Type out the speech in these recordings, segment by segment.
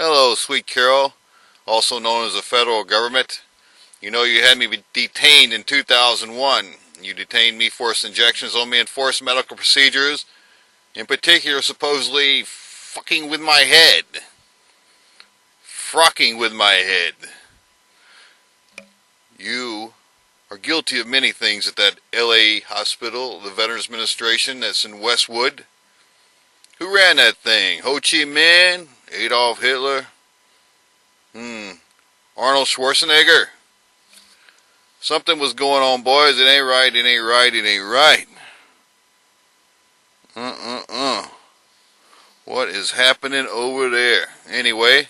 Hello, sweet Carol, also known as the federal government. You know you had me detained in 2001. You detained me, forced injections on me, and forced medical procedures. In particular, supposedly fucking with my head. Frocking with my head. You are guilty of many things at that LA hospital, the Veterans Administration that's in Westwood. Who ran that thing? Ho Chi Minh? Adolf Hitler? Arnold Schwarzenegger? Something was going on, boys. It ain't right, it ain't right, it ain't right. What is happening over there? Anyway,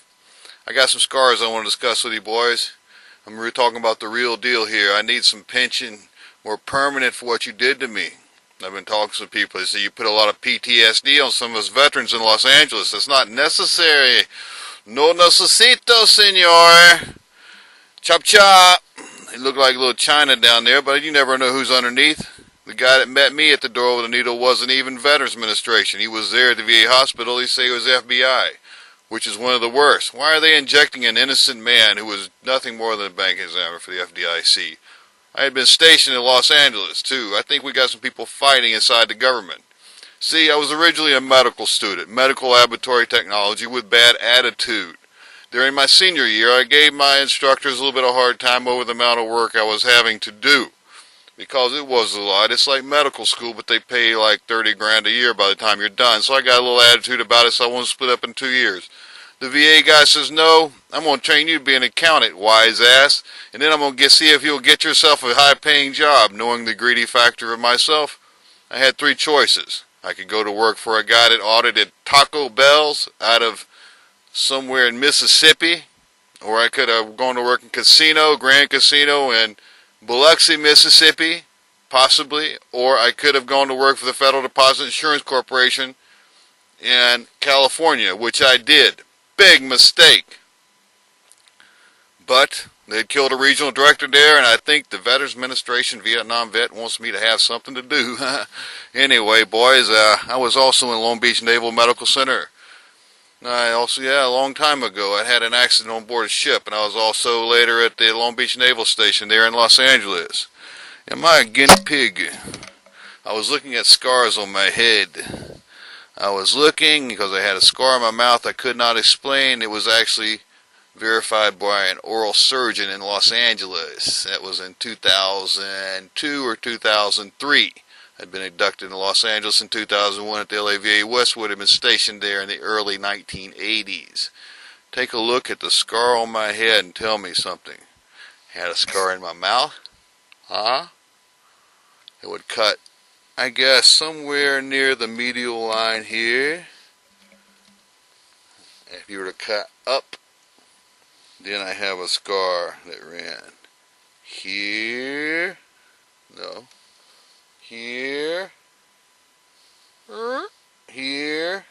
I got some scars I want to discuss with you, boys. I'm really talking about the real deal here. I need some pension, more permanent, for what you did to me. I've been talking to some people. They say you put a lot of PTSD on some of us veterans in Los Angeles. That's not necessary. No necesito, senor. Chop chop. They look like little China down there, but you never know who's underneath. The guy that met me at the door with a needle wasn't even Veterans Administration. He was there at the VA hospital. He said he was FBI, which is one of the worst. Why are they injecting an innocent man who was nothing more than a bank examiner for the FDIC? I had been stationed in Los Angeles, too. I think we got some people fighting inside the government. See, I was originally a medical student, medical laboratory technology with bad attitude. During my senior year, I gave my instructors a little bit of a hard time over the amount of work I was having to do. Because it was a lot. It's like medical school, but they pay like 30 grand a year by the time you're done. So I got a little attitude about it, so I want to split up in 2 years. The VA guy says, no, I'm going to train you to be an accountant, wise ass. And then I'm going to see if you'll get yourself a high-paying job. Knowing the greedy factor of myself, I had 3 choices. I could go to work for a guy that audited Taco Bells out of somewhere in Mississippi. Or I could have gone to work in Grand Casino in Biloxi, Mississippi, possibly. Or I could have gone to work for the Federal Deposit Insurance Corporation in California, which I did. Big mistake. But they'd killed a regional director there, and I think the Veterans Administration, Vietnam vet, wants me to have something to do. Anyway, boys, I was also in Long Beach Naval Medical Center. A long time ago, I had an accident on board a ship, and I was also later at the Long Beach Naval Station there in Los Angeles. Am I a guinea pig? I was looking at scars on my head. I was looking because I had a scar on my mouth I could not explain. It was actually verified by an oral surgeon in Los Angeles. That was in 2002 or 2003. I'd been inducted in Los Angeles in 2001 at the LAVA Westwood. I'd been stationed there in the early 1980s. Take a look at the scar on my head and tell me something. Had a scar in my mouth? Huh? It would cut, I guess, somewhere near the medial line here. If you were to cut up, then I have a scar that ran here, no, here, here,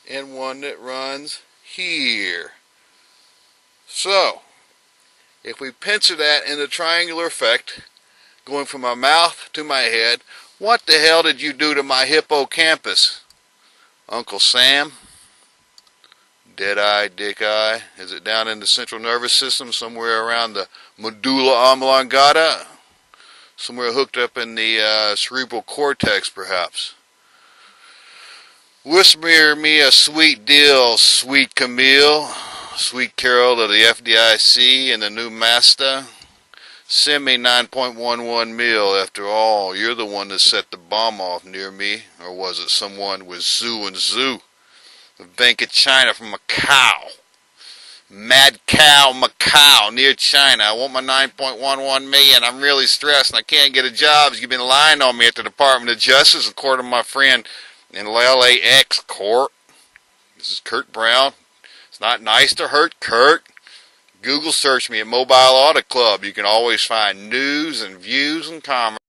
and one that runs here. So, if we pincer that in the triangular effect, going from my mouth to my head, what the hell did you do to my hippocampus, Uncle Sam? Dead eye, dick eye. Is it down in the central nervous system, somewhere around the medulla oblongata? Somewhere hooked up in the cerebral cortex, perhaps. Whisper me a sweet deal, sweet Camille, sweet Carol of the FDIC and the new master. Send me 9.11 mil. After all, you're the one that set the bomb off near me. Or was it someone with Zoo and Zoo? The Bank of China from Macau. Mad Cow, Macau, near China. I want my 9.11 million. I'm really stressed and I can't get a job. You've been lying on me at the Department of Justice, according to my friend in LAX court. This is Kurt Brown. It's not nice to hurt Kurt. Google search me at Mobile Auto Club. You can always find news and views and comments.